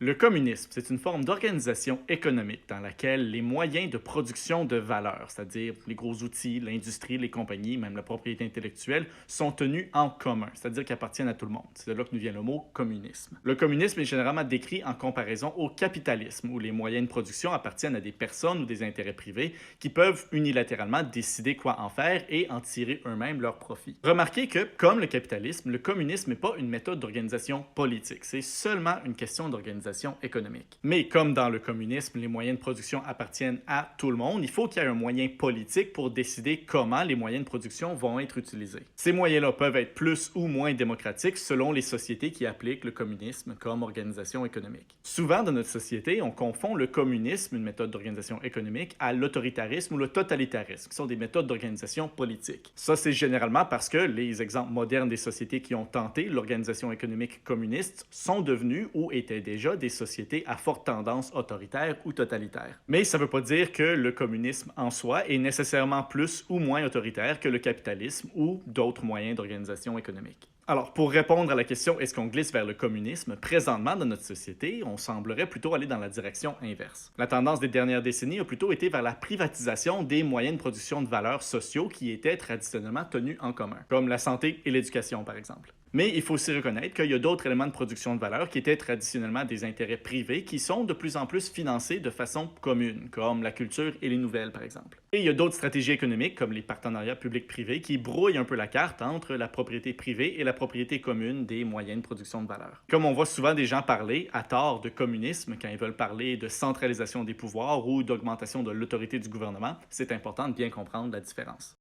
Le communisme, c'est une forme d'organisation économique dans laquelle les moyens de production de valeur, c'est-à-dire les gros outils, l'industrie, les compagnies, même la propriété intellectuelle, sont tenus en commun, c'est-à-dire qu'ils appartiennent à tout le monde. C'est de là que nous vient le mot communisme. Le communisme est généralement décrit en comparaison au capitalisme, où les moyens de production appartiennent à des personnes ou des intérêts privés qui peuvent unilatéralement décider quoi en faire et en tirer eux-mêmes leur profit. Remarquez que, comme le capitalisme, le communisme n'est pas une méthode d'organisation politique, c'est seulement une question d'organisation économique. Mais comme dans le communisme, les moyens de production appartiennent à tout le monde, il faut qu'il y ait un moyen politique pour décider comment les moyens de production vont être utilisés. Ces moyens-là peuvent être plus ou moins démocratiques selon les sociétés qui appliquent le communisme comme organisation économique. Souvent dans notre société, on confond le communisme, une méthode d'organisation économique, à l'autoritarisme ou le totalitarisme, qui sont des méthodes d'organisation politique. Ça, c'est généralement parce que les exemples modernes des sociétés qui ont tenté l'organisation économique communiste sont devenus ou étaient déjà des sociétés à forte tendance autoritaire ou totalitaire. Mais ça ne veut pas dire que le communisme en soi est nécessairement plus ou moins autoritaire que le capitalisme ou d'autres moyens d'organisation économique. Alors, pour répondre à la question est-ce qu'on glisse vers le communisme, présentement dans notre société, on semblerait plutôt aller dans la direction inverse. La tendance des dernières décennies a plutôt été vers la privatisation des moyens de production de valeurs sociaux qui étaient traditionnellement tenus en commun, comme la santé et l'éducation par exemple. Mais il faut aussi reconnaître qu'il y a d'autres éléments de production de valeur qui étaient traditionnellement des intérêts privés qui sont de plus en plus financés de façon commune, comme la culture et les nouvelles par exemple. Et il y a d'autres stratégies économiques comme les partenariats publics-privés qui brouillent un peu la carte entre la propriété privée et la propriété commune des moyens de production de valeur. Comme on voit souvent des gens parler à tort de communisme quand ils veulent parler de centralisation des pouvoirs ou d'augmentation de l'autorité du gouvernement, c'est important de bien comprendre la différence.